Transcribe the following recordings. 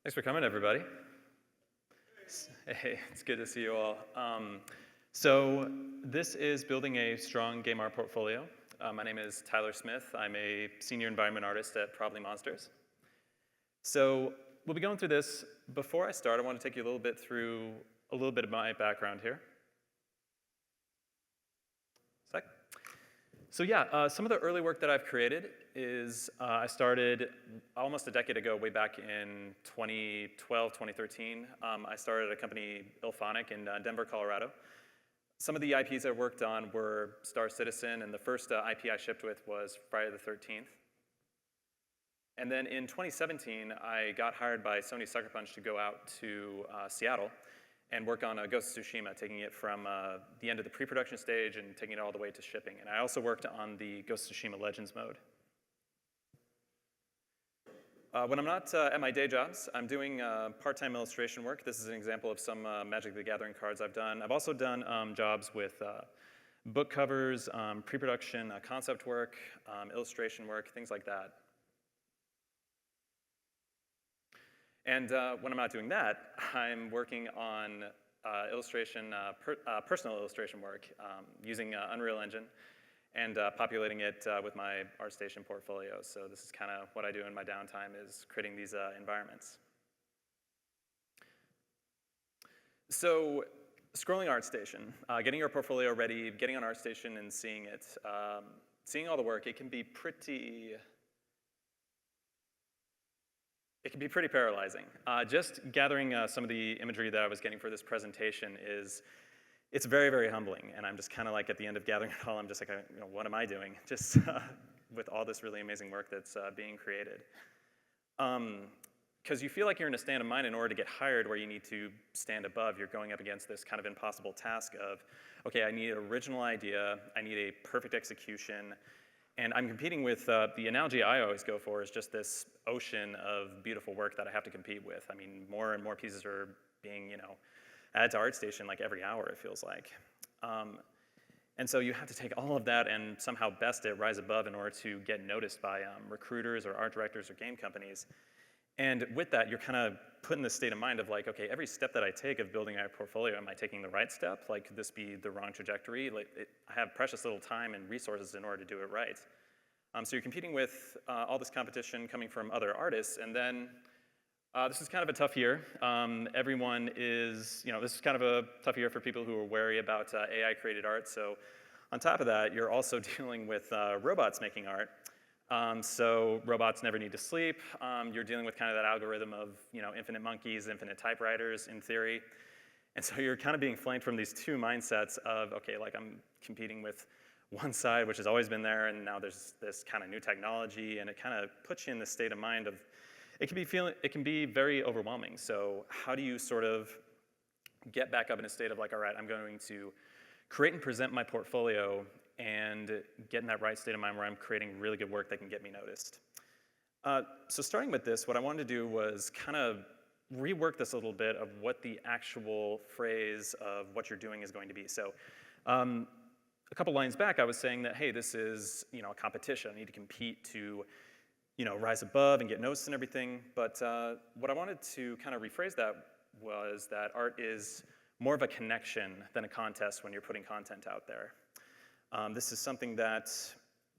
Thanks for coming, everybody. Hey, it's good to see you all. So this is building a strong game art portfolio. My name is Tyler Smith. I'm a senior environment artist at Probably Monsters. So we'll be going through this. Before I start, I want to take you a little bit through a little bit of my background here. So yeah, some of the early work that I've created is I started almost a decade ago, way back in 2012, 2013. I started a company, Ilphonic, in Denver, Colorado. Some of the IPs I worked on were Star Citizen, and the first IP I shipped with was Friday the 13th. And then in 2017, I got hired by Sony Sucker Punch to go out to Seattle and work on Ghost of Tsushima, taking it from the end of the pre-production stage and taking it all the way to shipping. And I also worked on the Ghost of Tsushima Legends mode. When I'm not at my day jobs, I'm doing part-time illustration work. This is an example of some Magic the Gathering cards I've done. I've also done jobs with book covers, pre-production concept work, illustration work, things like that. And when I'm not doing that, I'm working on personal illustration work using Unreal Engine and populating it with my ArtStation portfolio. So this is kind of what I do in my downtime, is creating these environments. So scrolling ArtStation, getting your portfolio ready, getting on ArtStation and seeing it, seeing all the work, it can be pretty paralyzing. Just gathering some of the imagery that I was getting for this presentation it's very, very humbling. And I'm just kind of like at the end of gathering it all, I'm just like, what am I doing? Just with all this really amazing work that's being created. Because you feel like you're in a stand of mind in order to get hired where you need to stand above. You're going up against this kind of impossible task of, okay, I need an original idea, I need a perfect execution, and I'm competing with, the analogy I always go for is just this ocean of beautiful work that I have to compete with. I mean, more and more pieces are being, added to ArtStation like every hour, it feels like. And so you have to take all of that and somehow best it, rise above in order to get noticed by recruiters or art directors or game companies. And with that, you're kind of put in this state of mind of like, okay, every step that I take of building a portfolio, am I taking the right step? Like, could this be the wrong trajectory? I have precious little time and resources in order to do it right. So you're competing with all this competition coming from other artists, and then this is kind of a tough year. Everyone is, this is kind of a tough year for people who are wary about AI-created art. So on top of that, you're also dealing with robots making art. So robots never need to sleep. You're dealing with kind of that algorithm of, infinite monkeys, infinite typewriters in theory. And so you're kind of being flanked from these two mindsets of, okay, like I'm competing with one side, which has always been there, and now there's this kind of new technology, and it kind of puts you in this state of mind of, it can be very overwhelming. So how do you sort of get back up in a state of like, all right, I'm going to create and present my portfolio and get in that right state of mind where I'm creating really good work that can get me noticed. So starting with this, what I wanted to do was kind of rework this a little bit of what the actual phrase of what you're doing is going to be. So a couple lines back, I was saying that, hey, this is a competition. I need to compete to rise above and get noticed and everything. But what I wanted to kind of rephrase that was that art is more of a connection than a contest when you're putting content out there. This is something that,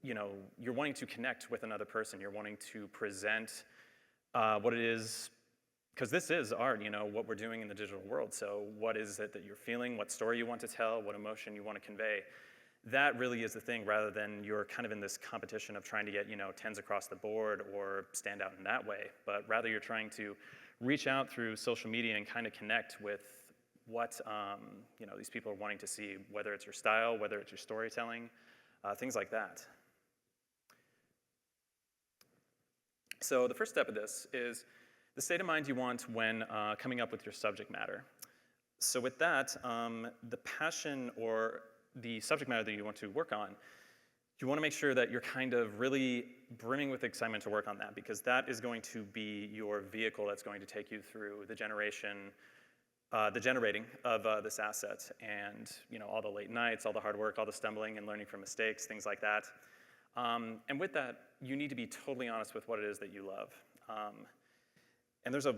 you're wanting to connect with another person. You're wanting to present what it is, because this is art, what we're doing in the digital world. So what is it that you're feeling, what story you want to tell, what emotion you want to convey. That really is the thing, rather than you're kind of in this competition of trying to get, 10s across the board or stand out in that way. But rather you're trying to reach out through social media and kind of connect with what these people are wanting to see, whether it's your style, whether it's your storytelling, things like that. So the first step of this is the state of mind you want when coming up with your subject matter. So with that, the passion or the subject matter that you want to work on, you want to make sure that you're kind of really brimming with excitement to work on that, because that is going to be your vehicle that's going to take you through the generating of this asset, and all the late nights, all the hard work, all the stumbling and learning from mistakes, things like that. And with that, you need to be totally honest with what it is that you love. And there's a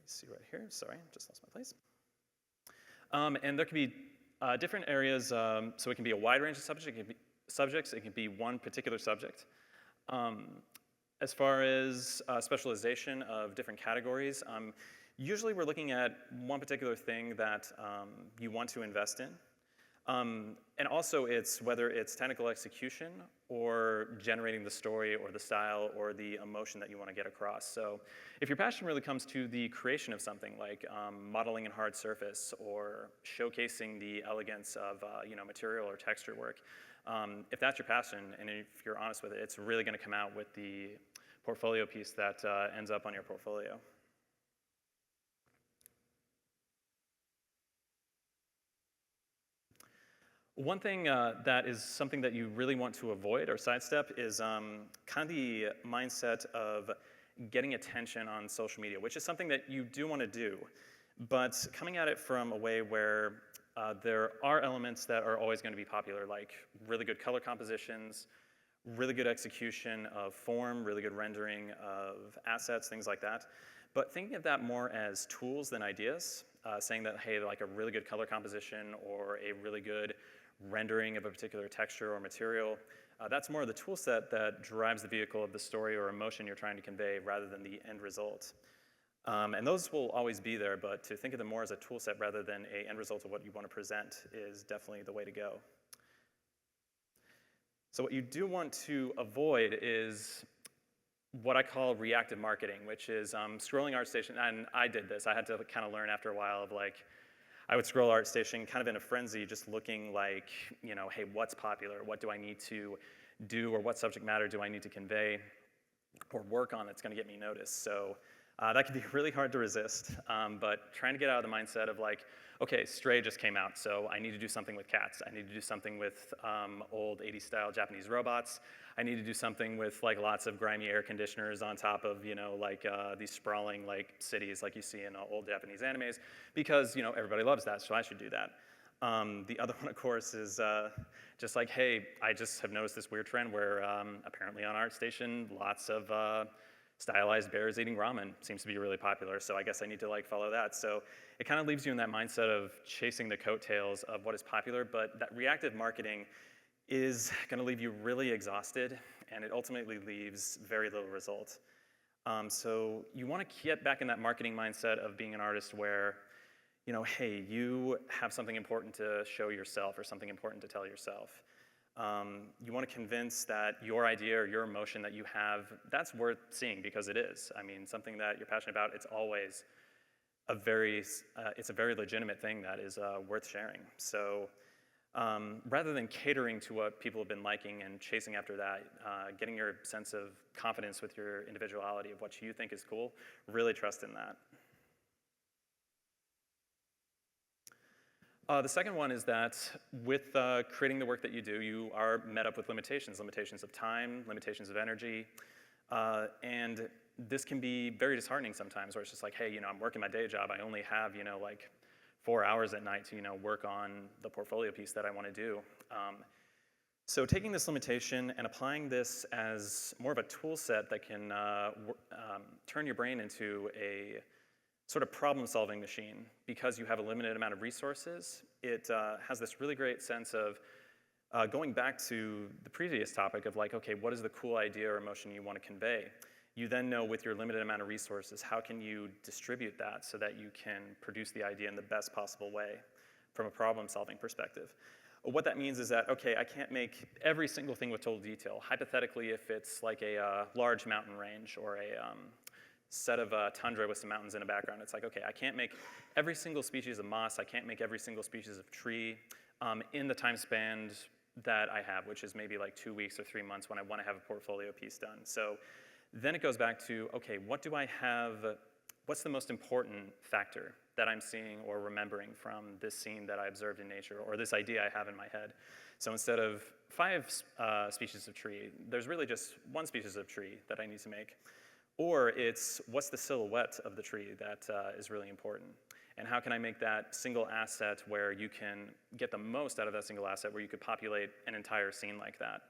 see right here, sorry, just lost my place. And there can be different areas, so it can be a wide range of subjects, it can be one particular subject. As far as specialization of different categories, usually we're looking at one particular thing that you want to invest in. And also it's whether it's technical execution or generating the story or the style or the emotion that you want to get across. So if your passion really comes to the creation of something like modeling in hard surface or showcasing the elegance of material or texture work, if that's your passion and if you're honest with it, it's really going to come out with the portfolio piece that ends up on your portfolio. One thing that is something that you really want to avoid or sidestep is kind of the mindset of getting attention on social media, which is something that you do want to do, but coming at it from a way where there are elements that are always going to be popular, like really good color compositions, really good execution of form, really good rendering of assets, things like that. But thinking of that more as tools than ideas, saying that, hey, like a really good color composition or a really good rendering of a particular texture or material, that's more of the tool set that drives the vehicle of the story or emotion you're trying to convey rather than the end result. And those will always be there, but to think of them more as a tool set rather than an end result of what you want to present is definitely the way to go. So what you do want to avoid is what I call reactive marketing, which is scrolling ArtStation, and I did this. I had to kind of learn after a while of like, I would scroll ArtStation kind of in a frenzy, just looking like, hey, what's popular? What do I need to do, or what subject matter do I need to convey or work on that's going to get me noticed? So that can be really hard to resist, but trying to get out of the mindset of like, okay, Stray just came out, so I need to do something with cats. I need to do something with old 80s style Japanese robots. I need to do something with like lots of grimy air conditioners on top of, these sprawling like cities like you see in old Japanese animes, because, everybody loves that, so I should do that. The other one, of course, is just like, hey, I just have noticed this weird trend where apparently on ArtStation, lots of stylized bears eating ramen seems to be really popular, so I guess I need to like follow that. So it kind of leaves you in that mindset of chasing the coattails of what is popular, but that reactive marketing is going to leave you really exhausted, and it ultimately leaves very little result. So you want to get back in that marketing mindset of being an artist where, hey, you have something important to show yourself or something important to tell yourself. You want to convince that your idea or your emotion that you have, that's worth seeing, because it is. I mean, something that you're passionate about, it's always it's a very legitimate thing that is worth sharing. So rather than catering to what people have been liking and chasing after that, getting your sense of confidence with your individuality of what you think is cool, really trust in that. The second one is that with creating the work that you do, you are met up with limitations of time, limitations of energy, and this can be very disheartening sometimes, where it's just like, hey, I'm working my day job, I only have, like 4 hours at night to, work on the portfolio piece that I want to do. So taking this limitation and applying this as more of a tool set that can turn your brain into a sort of problem-solving machine, because you have a limited amount of resources, it has this really great sense of going back to the previous topic of like, okay, what is the cool idea or emotion you want to convey? You then know with your limited amount of resources, how can you distribute that so that you can produce the idea in the best possible way from a problem-solving perspective. What that means is that, okay, I can't make every single thing with total detail. Hypothetically, if it's like a large mountain range or a set of tundra with some mountains in the background, it's like, okay, I can't make every single species of moss, I can't make every single species of tree in the time span that I have, which is maybe like 2 weeks or 3 months when I want to have a portfolio piece done. So then it goes back to, okay, what do I have, what's the most important factor that I'm seeing or remembering from this scene that I observed in nature, or this idea I have in my head? So instead of 5 species of tree, there's really just 1 species of tree that I need to make. Or it's, what's the silhouette of the tree that is really important? And how can I make that single asset where you can get the most out of that single asset, where you could populate an entire scene like that?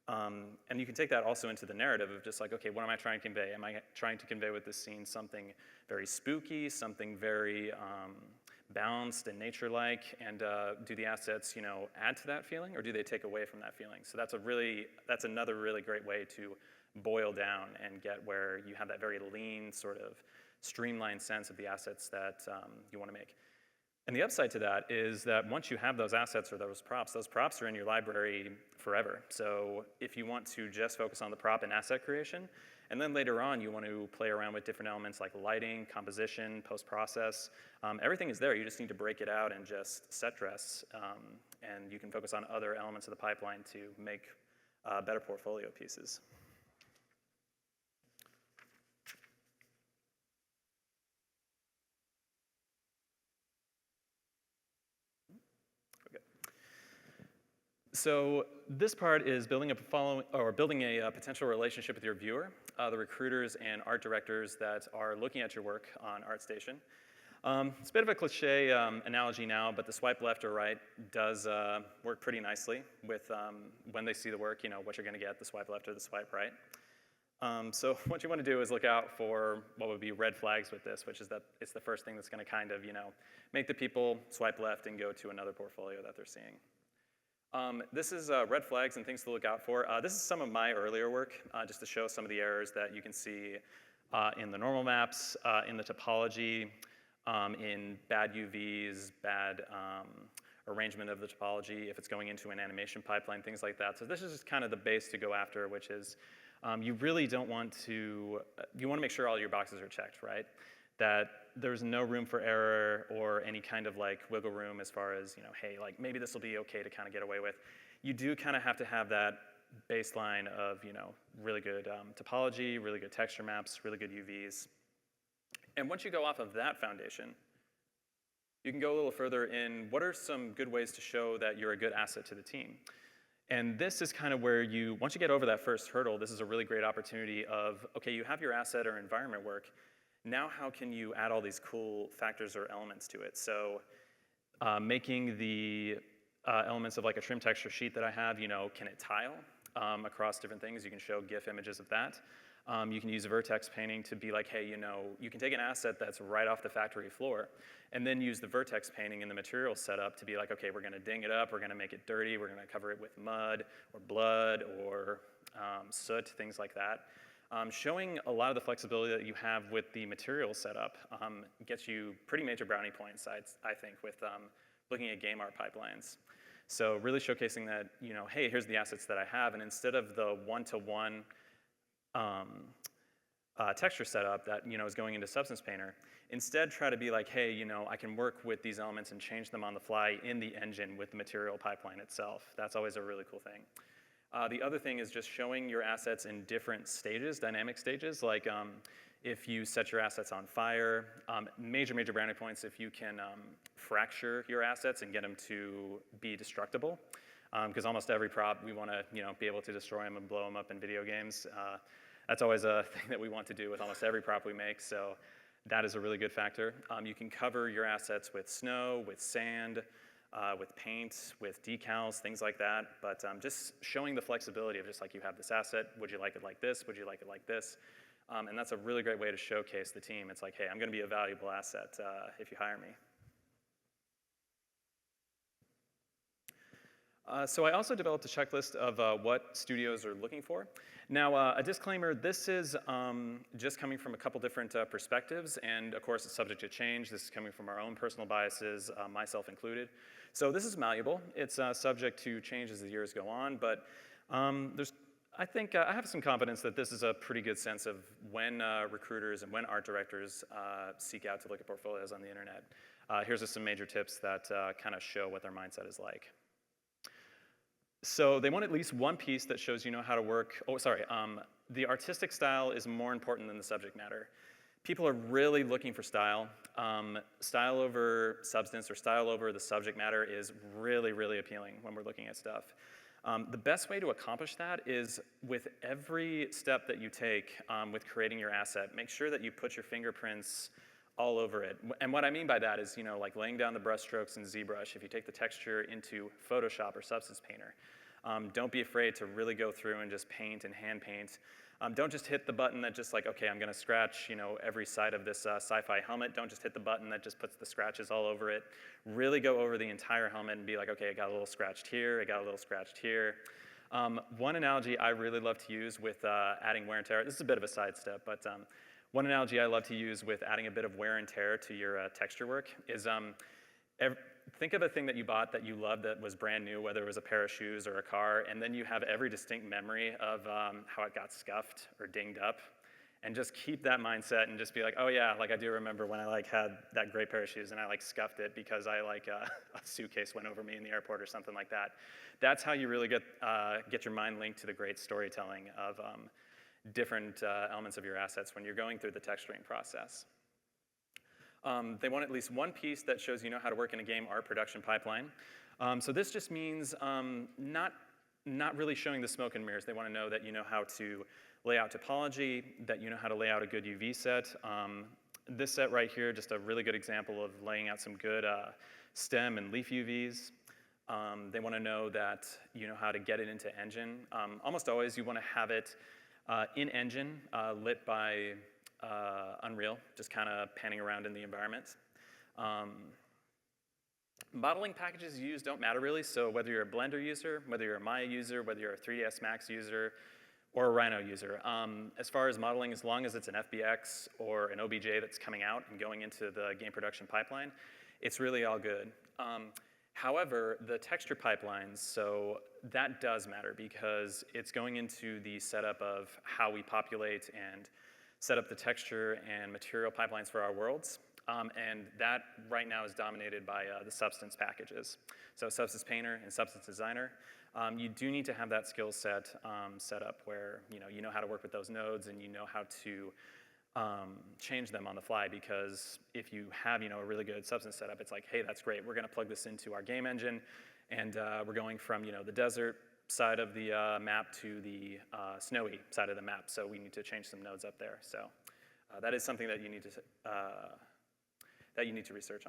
And you can take that also into the narrative of just like, okay, what am I trying to convey? Am I trying to convey with this scene something very spooky, something very balanced and nature-like, and do the assets, add to that feeling, or do they take away from that feeling? So that's another really great way to boil down and get where you have that very lean, sort of streamlined sense of the assets that you want to make. And the upside to that is that once you have those assets or those props are in your library forever. So if you want to just focus on the prop and asset creation, and then later on you want to play around with different elements like lighting, composition, post-process, everything is there. You just need to break it out and just set dress, and you can focus on other elements of the pipeline to make better portfolio pieces. So this part is building a potential relationship with your viewer, the recruiters and art directors that are looking at your work on ArtStation. It's a bit of a cliche analogy now, but the swipe left or right does work pretty nicely with when they see the work, what you're going to get, the swipe left or the swipe right. So what you want to do is look out for what would be red flags with this, which is that it's the first thing that's going to kind of, make the people swipe left and go to another portfolio that they're seeing. This is red flags and things to look out for. This is some of my earlier work, just to show some of the errors that you can see in the normal maps, in the topology, in bad UVs, bad arrangement of the topology, if it's going into an animation pipeline, things like that. So this is just kind of the base to go after, which is you really don't want to, you want to make sure all your boxes are checked, right? That there's no room for error or any kind of like wiggle room as far as, hey, like maybe this will be okay to kind of get away with. You do kind of have to have that baseline of, really good topology, really good texture maps, really good UVs. And once you go off of that foundation, you can go a little further in what are some good ways to show that you're a good asset to the team. And this is kind of where once you get over that first hurdle, this is a really great opportunity of, okay, you have your asset or environment work. Now how can you add all these cool factors or elements to it? So making the elements of like a trim texture sheet that I have, can it tile across different things? You can show GIF images of that. You can use vertex painting to be like, hey, you can take an asset that's right off the factory floor and then use the vertex painting in the material setup to be like, okay, we're gonna ding it up, we're gonna make it dirty, we're gonna cover it with mud or blood or soot, things like that. Showing a lot of the flexibility that you have with the material setup gets you pretty major brownie points, I think, with looking at game art pipelines. So really showcasing that, hey, here's the assets that I have, and instead of the one-to-one texture setup that is going into Substance Painter, instead try to be like, hey, I can work with these elements and change them on the fly in the engine with the material pipeline itself. That's always a really cool thing. The other thing is just showing your assets in different stages, dynamic stages, like if you set your assets on fire, major brownie points if you can fracture your assets and get them to be destructible, because almost every prop we want to be able to destroy them and blow them up in video games. That's always a thing that we want to do with almost every prop we make, so that is a really good factor. You can cover your assets with snow, with sand, with paint, with decals, things like that, but just showing the flexibility of just like you have this asset, would you like it like this, would you like it like this? And that's a really great way to showcase the team. It's like, hey, I'm gonna be a valuable asset if you hire me. So I also developed a checklist of what studios are looking for. Now, a disclaimer, this is just coming from a couple different perspectives, and of course it's subject to change. This is coming from our own personal biases, myself included. So this is malleable. It's subject to change as the years go on, but I think I have some confidence that this is a pretty good sense of when recruiters and when art directors seek out to look at portfolios on the internet. Here's just some major tips that kind of show what their mindset is like. So they want at least one piece that shows how to work. Oh, sorry. The artistic style is more important than the subject matter. People are really looking for style. Style over substance or style over the subject matter is really, really appealing when we're looking at stuff. The best way to accomplish that is with every step that you take with creating your asset, make sure that you put your fingerprints all over it. And what I mean by that is, like laying down the brush strokes in ZBrush, if you take the texture into Photoshop or Substance Painter, Don't be afraid to really go through and just paint and hand paint. Don't just hit the button that just like, okay, I'm gonna scratch every side of this sci-fi helmet. Don't just hit the button that just puts the scratches all over it. Really go over the entire helmet and be like, okay, I got a little scratched here, I got a little scratched here. One analogy I really love to use with adding wear and tear, this is a bit of a sidestep, but one analogy I love to use with adding a bit of wear and tear to your texture work is think of a thing that you bought that you loved that was brand new, whether it was a pair of shoes or a car, and then you have every distinct memory of how it got scuffed or dinged up. And just keep that mindset and just be like, oh yeah, like I do remember when I had that great pair of shoes and I scuffed it because I a suitcase went over me in the airport or something like that. That's how you really get your mind linked to the great storytelling of different elements of your assets when you're going through the texturing process. They want at least one piece that shows you know how to work in a game art production pipeline. So this just means not really showing the smoke and mirrors. They want to know that you know how to lay out topology, that you know how to lay out a good UV set. This set right here, just a really good example of laying out some good stem and leaf UVs. They want to know that you know how to get it into engine. Almost always you want to have it in engine, lit by Unreal, just kind of panning around in the environment. Modeling packages you use don't matter really, so whether you're a Blender user, whether you're a Maya user, whether you're a 3ds Max user, or a Rhino user. As far as modeling, as long as it's an FBX or an OBJ that's coming out and going into the game production pipeline, it's really all good. However, the texture pipelines, so that does matter because it's going into the setup of how we populate and set up the texture and material pipelines for our worlds. And that right now is dominated by the Substance packages. So Substance Painter and Substance Designer. You do need to have that skill set set up where you know how to work with those nodes and you know how to change them on the fly, because if you have a really good Substance setup, it's like, hey, that's great. We're going to plug this into our game engine, and we're going from the desert side of the map to the snowy side of the map. So we need to change some nodes up there. So that is something that you need to research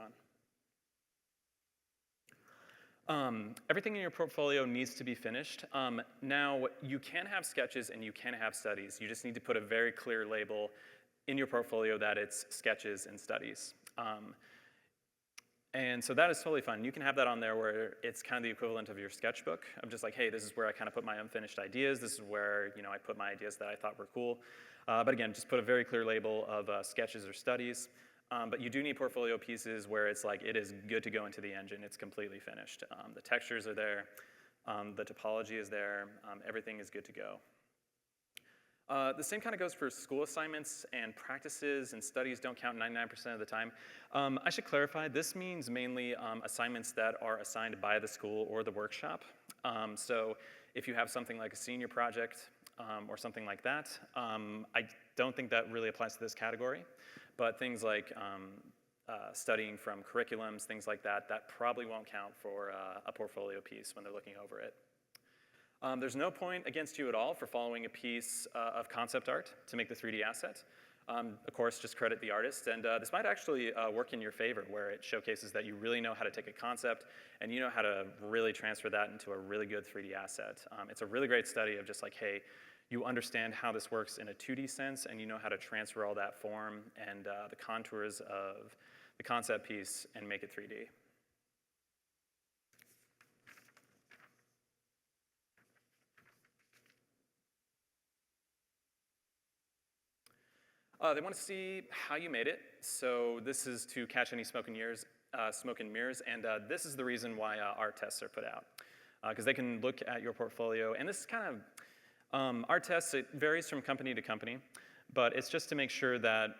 on. Everything in your portfolio needs to be finished. Now, you can have sketches and you can have studies. You just need to put a very clear label in your portfolio that it's sketches and studies. And so that is totally fine. You can have that on there where it's kind of the equivalent of your sketchbook. I'm just like, hey, this is where I kind of put my unfinished ideas. This is where I put my ideas that I thought were cool. But again, just put a very clear label of sketches or studies. But you do need portfolio pieces where it's like it is good to go into the engine. It's completely finished. The textures are there. The topology is there. Everything is good to go. The same kind of goes for school assignments, and practices and studies don't count 99% of the time. I should clarify, this means mainly assignments that are assigned by the school or the workshop. So if you have something like a senior project or something like that, I don't think that really applies to this category. But things like studying from curriculums, things like that, that probably won't count for a portfolio piece when they're looking over it. There's no point against you at all for following a piece of concept art to make the 3D asset. Of course, just credit the artist, and this might actually work in your favor, where it showcases that you really know how to take a concept and you know how to really transfer that into a really good 3D asset. It's a really great study of just like, hey, you understand how this works in a 2D sense, and you know how to transfer all that form and the contours of the concept piece and make it 3D. They want to see how you made it. So this is to catch any smoke and mirrors, and this is the reason why art tests are put out. Because they can look at your portfolio, and this is kind of, art tests, it varies from company to company, but it's just to make sure that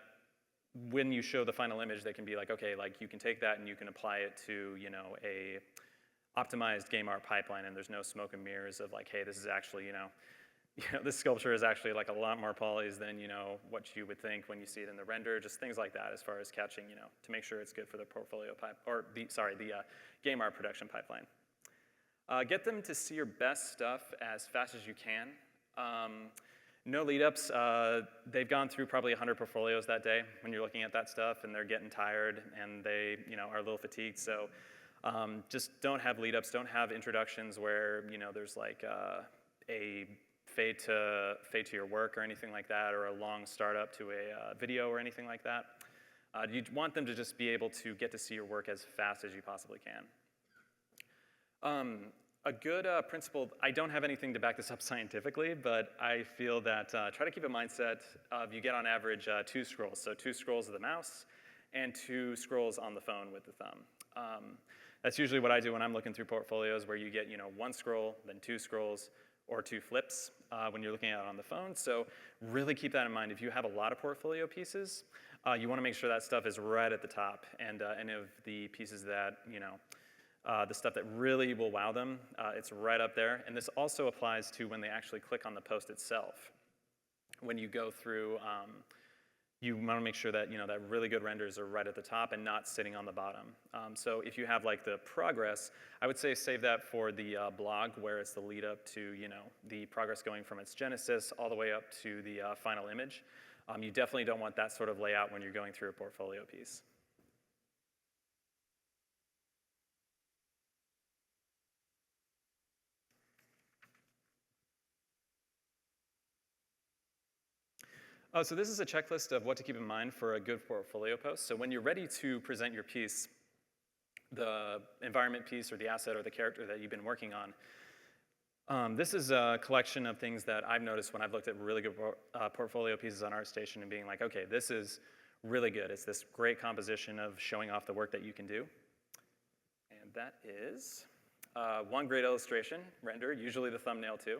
when you show the final image, they can be like, okay, like you can take that and you can apply it to, a optimized game art pipeline, and there's no smoke and mirrors of like, hey, this is actually, this sculpture is actually like a lot more polys than, what you would think when you see it in the render, just things like that as far as catching, to make sure it's good for the portfolio the game art production pipeline. Get them to see your best stuff as fast as you can. No lead-ups. They've gone through probably 100 portfolios that day when you're looking at that stuff, and they're getting tired, and they are a little fatigued. So Just don't have lead ups, don't have introductions where there's like a fade to your work or anything like that, or a long startup to a video or anything like that. You want them to just be able to get to see your work as fast as you possibly can. A good principle, I don't have anything to back this up scientifically, but I feel that try to keep a mindset of you get on average 2 scrolls. So 2 scrolls of the mouse and 2 scrolls on the phone with the thumb. That's usually what I do when I'm looking through portfolios, where you get 1 scroll, then 2 scrolls, or 2 flips when you're looking at it on the phone. So really keep that in mind. If you have a lot of portfolio pieces, you want to make sure that stuff is right at the top, and any of the pieces that the stuff that really will wow them, it's right up there. And this also applies to when they actually click on the post itself. When you go through, you want to make sure that that really good renders are right at the top and not sitting on the bottom. So if you have like the progress, I would say save that for the blog, where it's the lead up to the progress going from its genesis all the way up to the final image. You definitely don't want that sort of layout when you're going through a portfolio piece. So this is a checklist of what to keep in mind for a good portfolio post. So when you're ready to present your piece, the environment piece or the asset or the character that you've been working on, this is a collection of things that I've noticed when I've looked at really good portfolio pieces on ArtStation and being like, okay, this is really good. It's this great composition of showing off the work that you can do. And that is one great illustration, render, usually the thumbnail too.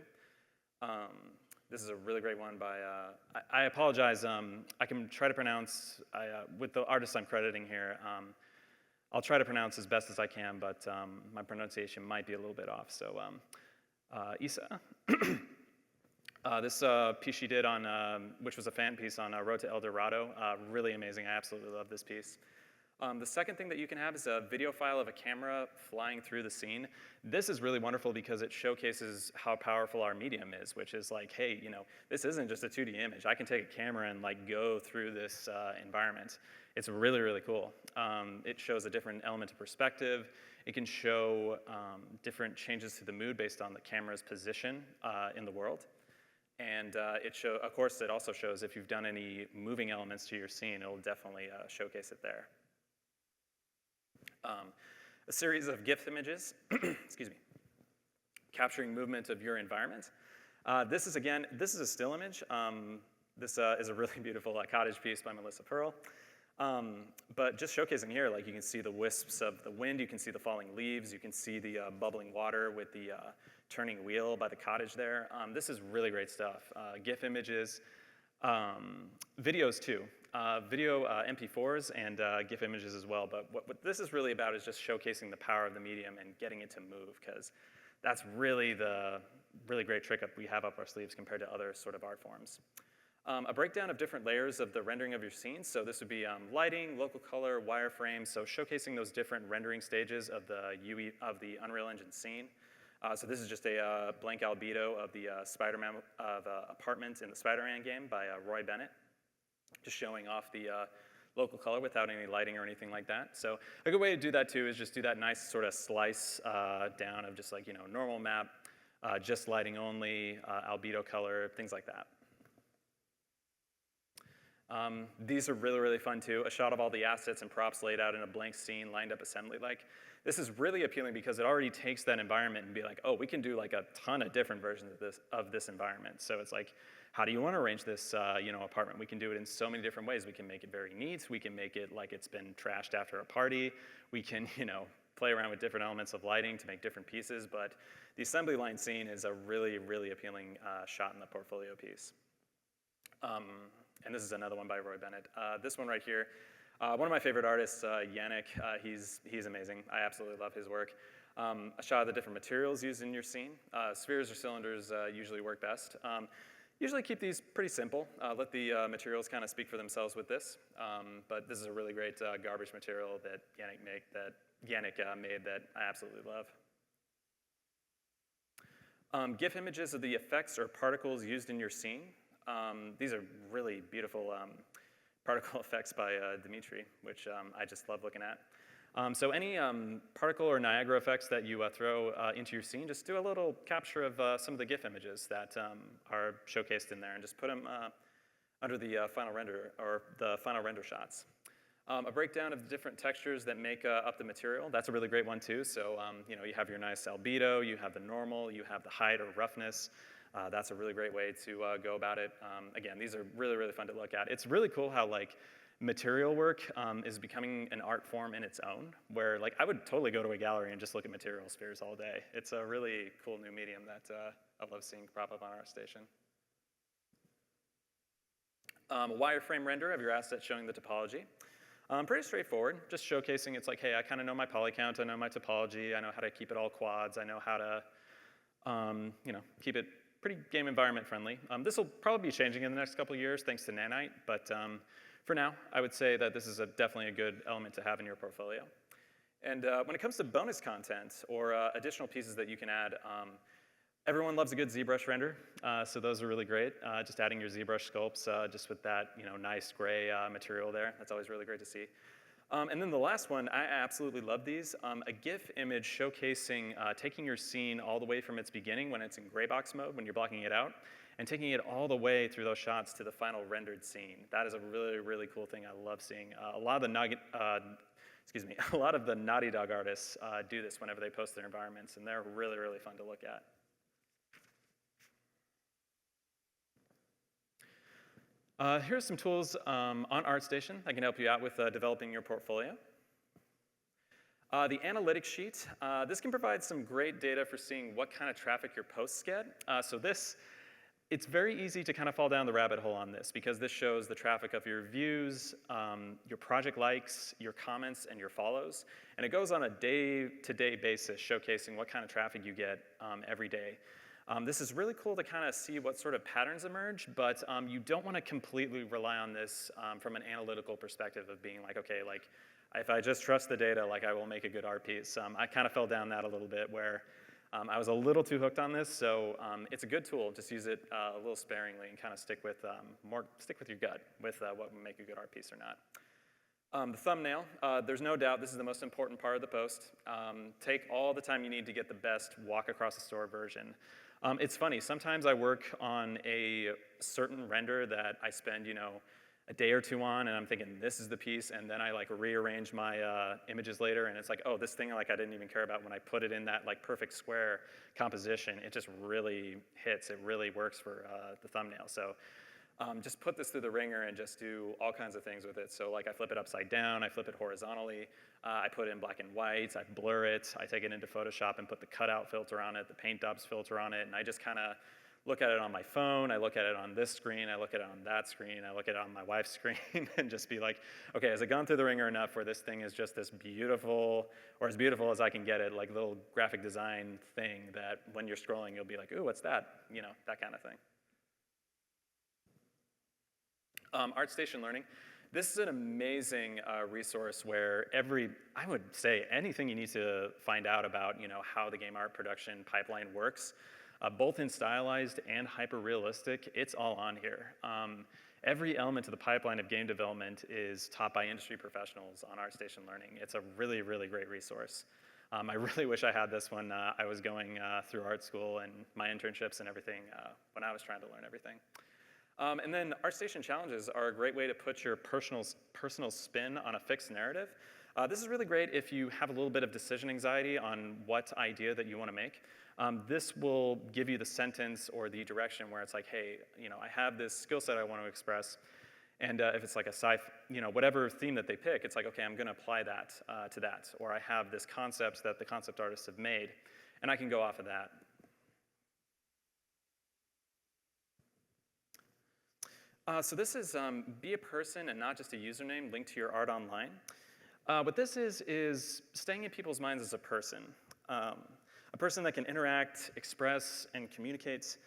This is a really great one by, I apologize, I can try to pronounce, with the artist I'm crediting here, I'll try to pronounce as best as I can, but my pronunciation might be a little bit off, so Isa. This piece she did on, which was a fan piece on Road to El Dorado, really amazing, I absolutely love this piece. The second thing that you can have is a video file of a camera flying through the scene. This is really wonderful because it showcases how powerful our medium is, which is like, hey, this isn't just a 2D image. I can take a camera and like go through this environment. It's really, really cool. It shows a different element of perspective. It can show different changes to the mood based on the camera's position in the world. And of course, it also shows if you've done any moving elements to your scene, it'll definitely showcase it there. A series of GIF images, excuse me, capturing movement of your environment. This is a still image. This is a really beautiful cottage piece by Melissa Pearl. But just showcasing here, like you can see the wisps of the wind, you can see the falling leaves, you can see the bubbling water with the turning wheel by the cottage there. This is really great stuff. GIF images, videos too. Video MP4s and GIF images as well. But what this is really about is just showcasing the power of the medium and getting it to move, because that's really the really great trick we have up our sleeves compared to other sort of art forms. A breakdown of different layers of the rendering of your scene. So this would be lighting, local color, wireframe. So showcasing those different rendering stages of the UE of the Unreal Engine scene. So this is just a blank albedo of the Spider-Man apartment in the Spider-Man game by Roy Bennett. Just showing off the local color without any lighting or anything like that. So a good way to do that too is just do that nice sort of slice down of just like, normal map, just lighting only, albedo color, things like that. These are really, really fun too. A shot of all the assets and props laid out in a blank scene, lined up assembly-like. This is really appealing because it already takes that environment and be like, oh, we can do like a ton of different versions of this environment. So it's like, how do you want to arrange this apartment? We can do it in so many different ways. We can make it very neat. We can make it like it's been trashed after a party. We can, play around with different elements of lighting to make different pieces. But the assembly line scene is a really, really appealing shot in the portfolio piece. And this is another one by Roy Bennett. This one right here, one of my favorite artists, Yannick, he's amazing. I absolutely love his work. A shot of the different materials used in your scene. Spheres or cylinders usually work best. Usually keep these pretty simple. Let the materials kind of speak for themselves with this. But this is a really great garbage material that Yannick made that I absolutely love. GIF images of the effects or particles used in your scene. These are really beautiful particle effects by Dimitri, which I just love looking at. So any particle or Niagara effects that you throw into your scene, just do a little capture of some of the GIF images that are showcased in there and just put them under the final render or the final render shots. A breakdown of the different textures that make up the material, that's a really great one too. So you know, you have your nice albedo, you have the normal, you have the height or roughness. That's a really great way to go about it. Again, these are really, really fun to look at. It's really cool how like material work is becoming an art form in its own, where like I would totally go to a gallery and just look at material spheres all day. It's a really cool new medium that I love seeing crop up on ArtStation. A wireframe render of your asset showing the topology. Pretty straightforward, just showcasing it's like, hey, I kind of know my poly count, I know my topology, I know how to keep it all quads, I know how to you know, keep it pretty game environment friendly. This will probably be changing in the next couple of years thanks to Nanite, but for now, I would say that this is definitely a good element to have in your portfolio. And when it comes to bonus content or additional pieces that you can add, everyone loves a good ZBrush render, so those are really great. Just adding your ZBrush sculpts just with that nice gray material there, that's always really great to see. And then the last one, I absolutely love these. A GIF image showcasing taking your scene all the way from its beginning when it's in gray box mode, when you're blocking it out, and taking it all the way through those shots to the final rendered scene. That is a really, really cool thing I love seeing. A lot of the Naughty Dog artists do this whenever they post their environments, and they're really, really fun to look at. Here's some tools on ArtStation that can help you out with developing your portfolio. The analytics sheet, this can provide some great data for seeing what kind of traffic your posts get. It's very easy to kind of fall down the rabbit hole on this because this shows the traffic of your views, your project likes, your comments, and your follows. And it goes on a day-to-day basis showcasing what kind of traffic you get every day. This is really cool to kind of see what sort of patterns emerge, but you don't want to completely rely on this from an analytical perspective of being like, okay, like if I just trust the data, like I will make a good art piece. I kind of fell down that a little bit where I was a little too hooked on this, so it's a good tool. Just use it a little sparingly and kind of stick with your gut with what will make a good art piece or not. The thumbnail, there's no doubt this is the most important part of the post. Take all the time you need to get the best walk across the store version. It's funny, sometimes I work on a certain render that I spend, a day or two on, and I'm thinking this is the piece, and then I like rearrange my images later, and it's like, oh, this thing like I didn't even care about when I put it in that like perfect square composition. It just really hits. It really works for the thumbnail. So just put this through the ringer and just do all kinds of things with it. So like I flip it upside down, I flip it horizontally, I put it in black and white, I blur it, I take it into Photoshop and put the cutout filter on it, the paint dubs filter on it, and I just kind of look at it on my phone, I look at it on this screen, I look at it on that screen, I look at it on my wife's screen, and just be like, okay, has it gone through the ringer enough where this thing is just this beautiful, or as beautiful as I can get it, like little graphic design thing that when you're scrolling, you'll be like, ooh, what's that? That kind of thing. ArtStation Learning. This is an amazing resource where I would say anything you need to find out about, how the game art production pipeline works, both in stylized and hyper-realistic, it's all on here. Every element of the pipeline of game development is taught by industry professionals on ArtStation Learning. It's a really, really great resource. I really wish I had this when I was going through art school and my internships and everything when I was trying to learn everything. And then ArtStation challenges are a great way to put your personal spin on a fixed narrative. This is really great if you have a little bit of decision anxiety on what idea that you want to make. This will give you the sentence or the direction where it's like, hey, I have this skill set I want to express, and if it's like a whatever theme that they pick, it's like, okay, I'm going to apply that to that, or I have this concept that the concept artists have made, and I can go off of that. So this is be a person and not just a username linked to your art online. What this is staying in people's minds as a person that can interact, express, and communicate.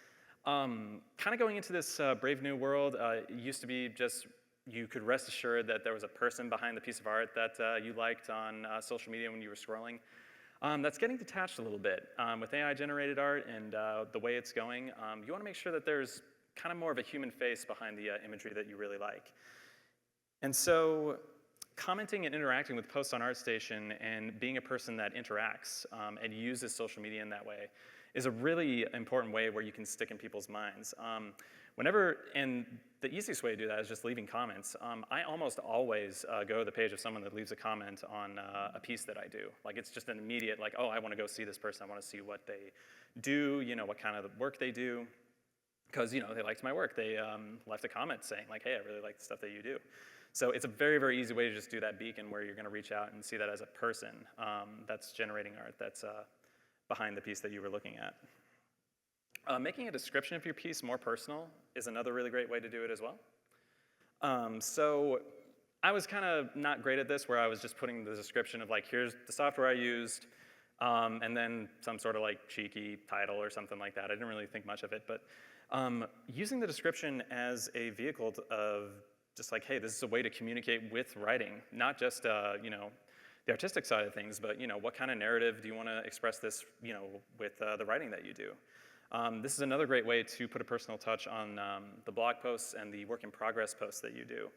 Kind of going into this brave new world, it used to be just you could rest assured that there was a person behind the piece of art that you liked on social media when you were scrolling. That's getting detached a little bit. With AI-generated art and the way it's going, you want to make sure that there's kind of more of a human face behind the imagery that you really like. And so commenting and interacting with posts on ArtStation and being a person that interacts and uses social media in that way is a really important way where you can stick in people's minds. And the easiest way to do that is just leaving comments. I almost always go to the page of someone that leaves a comment on a piece that I do. Like, it's just an immediate, like, oh, I want to go see this person. I want to see what they do, you know, what kind of work they do. Because, you know, they liked my work. They left a comment saying, like, hey, I really like the stuff that you do. So it's a very, very easy way to just do that beacon where you're going to reach out and see that as a person that's generating art that's behind the piece that you were looking at. Making a description of your piece more personal is another really great way to do it as well. So I was kind of not great at this, where I was just putting the description of, like, here's the software I used, and then some sort of like cheeky title or something like that. I didn't really think much of it, but using the description as a vehicle of just like, hey, this is a way to communicate with writing, not just you know, the artistic side of things, but, you know, what kind of narrative do you want to express this, you know, with the writing that you do. This is another great way to put a personal touch on the blog posts and the work in progress posts that you do.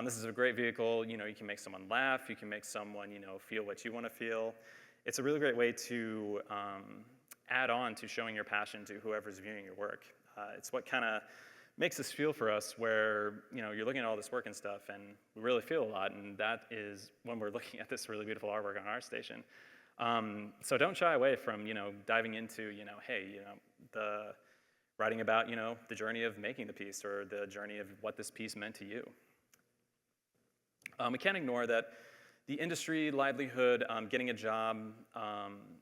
This is a great vehicle. You know, you can make someone laugh, you can make someone, you know, feel what you want to feel. It's a really great way to add on to showing your passion to whoever's viewing your work. It's what kind of makes this feel for us where, you know, you're looking at all this work and stuff, and we really feel a lot, and that is when we're looking at this really beautiful artwork on ArtStation. So don't shy away from, you know, diving into, you know, hey, you know, the writing about, you know, the journey of making the piece or the journey of what this piece meant to you. We can't ignore that the industry, livelihood, getting a job,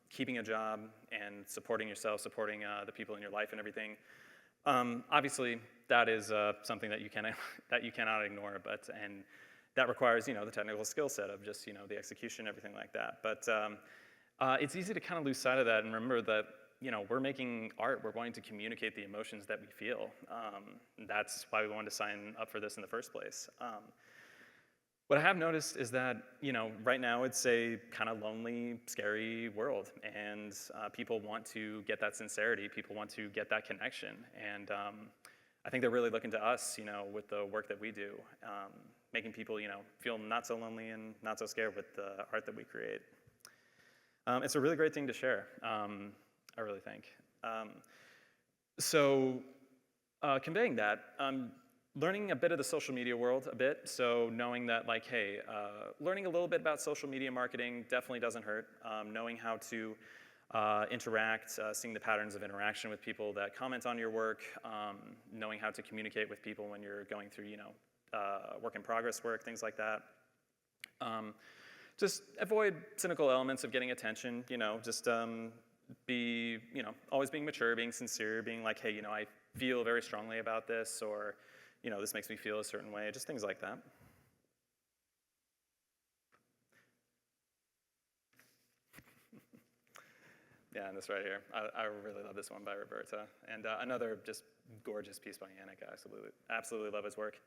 keeping a job, and supporting yourself, supporting the people in your life and everything. Obviously, that is something that you cannot ignore, and that requires, you know, the technical skill set of just, you know, the execution, everything like that. But it's easy to kind of lose sight of that and remember that, you know, we're making art. We're wanting to communicate the emotions that we feel. That's why we wanted to sign up for this in the first place. What I have noticed is that, you know, right now it's a kind of lonely, scary world, and people want to get that sincerity. People want to get that connection, and I think they're really looking to us, you know, with the work that we do, making people, you know, feel not so lonely and not so scared with the art that we create. It's a really great thing to share, I really think. Conveying that, learning a bit of the social media world a bit, so knowing that, like, hey, learning a little bit about social media marketing definitely doesn't hurt. Knowing how to interact, seeing the patterns of interaction with people that comment on your work, knowing how to communicate with people when you're going through, you know, work in progress work, things like that. Just avoid cynical elements of getting attention, you know, just be, you know, always being mature, being sincere, being like, hey, you know, I feel very strongly about this, or, you know, this makes me feel a certain way, just things like that. Yeah, and this right here, I really love this one by Roberta, and another just gorgeous piece by Yannick. I absolutely love his work.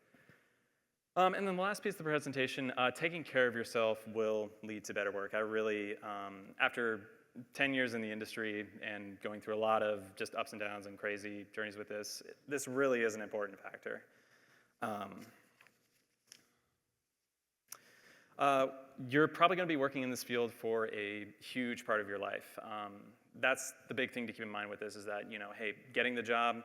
And then the last piece of the presentation, taking care of yourself will lead to better work. I really, after 10 years in the industry and going through a lot of just ups and downs and crazy journeys with this, this really is an important factor. You're probably going to be working in this field for a huge part of your life. That's the big thing to keep in mind with this, is that, you know, hey, getting the job,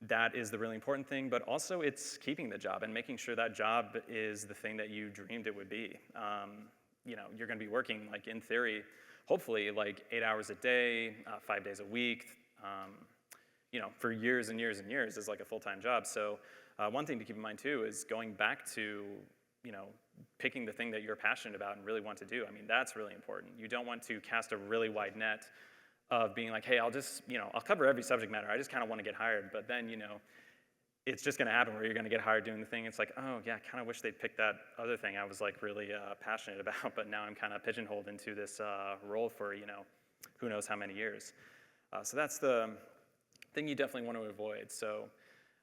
that is the really important thing, but also it's keeping the job and making sure that job is the thing that you dreamed it would be. You know, you're going to be working, like, in theory, hopefully, like 8 hours a day, 5 days a week, you know, for years and years and years is like a full-time job. So one thing to keep in mind too is going back to, you know, picking the thing that you're passionate about and really want to do. I mean, that's really important. You don't want to cast a really wide net of being like, hey, I'll just, you know, I'll cover every subject matter. I just kind of want to get hired. But then, you know, it's just going to happen where you're going to get hired doing the thing. It's like, oh, yeah, I kind of wish they'd picked that other thing I was, like, really passionate about, but now I'm kind of pigeonholed into this role for, you know, who knows how many years. So that's the thing you definitely want to avoid. So,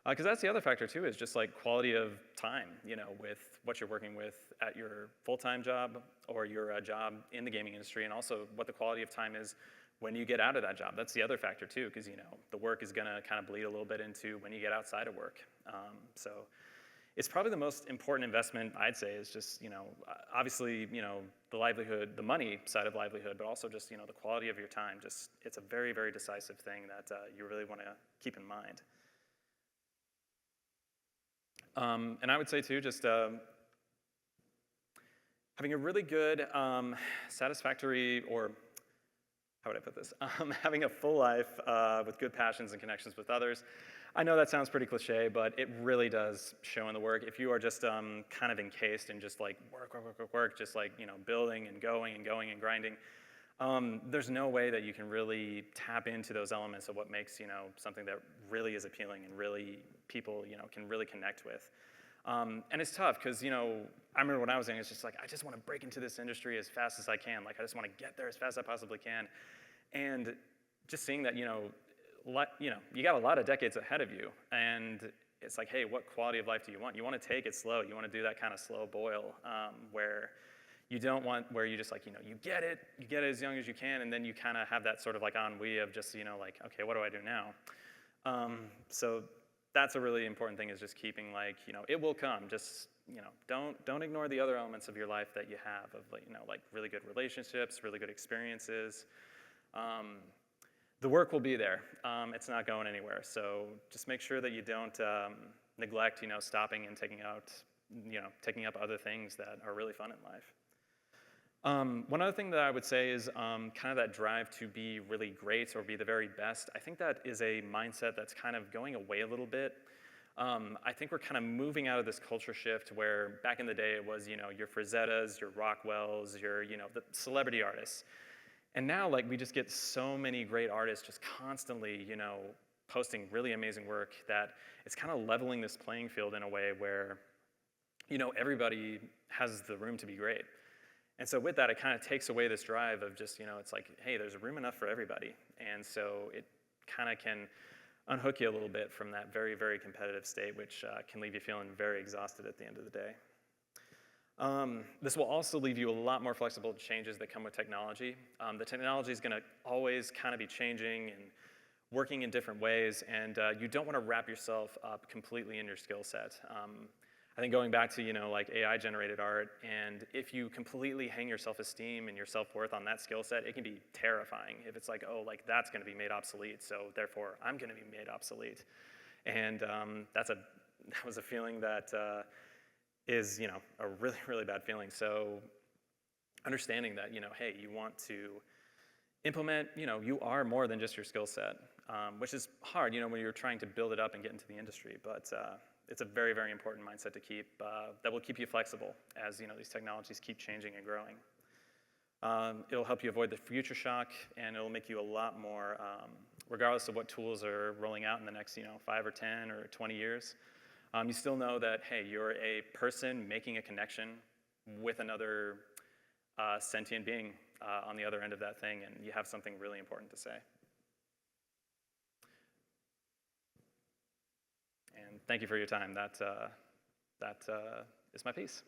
because that's the other factor too, is just like quality of time, you know, with what you're working with at your full-time job or your job in the gaming industry, and also what the quality of time is when you get out of that job. That's the other factor too, because, you know, the work is going to kind of bleed a little bit into when you get outside of work. So it's probably the most important investment, I'd say, is just, obviously, the livelihood, the money side of livelihood, but also just, the quality of your time. Just, it's a very, very decisive thing that you really want to keep in mind. And I would say too, just having a really good, satisfactory, or how would I put this? Having a full life with good passions and connections with others. I know that sounds pretty cliche, but it really does show in the work. If you are just kind of encased in just like work, just like, building and going and going and grinding, there's no way that you can really tap into those elements of what makes, something that really is appealing and really people, can really connect with. And it's tough because, I remember when I was in, it's just like, I just want to break into this industry as fast as I can. Like, I just want to get there as fast as I possibly can. And just seeing that, you got a lot of decades ahead of you. And it's like, hey, what quality of life do you want? You want to take it slow. You want to do that kind of slow boil where you don't want, where you just like, you get it as young as you can, and then you kind of have that sort of like ennui of just, like, okay, what do I do now? So that's a really important thing, is just keeping like, it will come. Just, don't ignore the other elements of your life that you have of like really good relationships, really good experiences. The work will be there. It's not going anywhere. So just make sure that you don't neglect, stopping and taking up other things that are really fun in life. One other thing that I would say is kind of that drive to be really great or be the very best. I think that is a mindset that's kind of going away a little bit. I think we're kind of moving out of this culture shift where back in the day it was, your Frazettas, your Rockwells, your, the celebrity artists. And now, like, we just get so many great artists just constantly, posting really amazing work that it's kind of leveling this playing field in a way where, everybody has the room to be great. And so with that, it kind of takes away this drive of just, it's like, hey, there's room enough for everybody. And so it kind of can unhook you a little bit from that very, very competitive state, which can leave you feeling very exhausted at the end of the day. This will also leave you a lot more flexible to changes that come with technology. The technology is going to always kind of be changing and working in different ways, and you don't want to wrap yourself up completely in your skill set. I think going back to, like AI-generated art, and if you completely hang your self-esteem and your self-worth on that skill set, it can be terrifying. If it's like, oh, like that's going to be made obsolete, so therefore I'm going to be made obsolete. And that was a feeling that is, a really, really bad feeling. So understanding that, hey, you want to implement, you are more than just your skill set, which is hard, when you're trying to build it up and get into the industry. But it's a very, very important mindset to keep that will keep you flexible as, these technologies keep changing and growing. It'll help you avoid the future shock, and it'll make you a lot more, regardless of what tools are rolling out in the next, 5 or 10 or 20 years. You still know that, hey, you're a person making a connection with another sentient being on the other end of that thing, and you have something really important to say. And thank you for your time. That is my piece.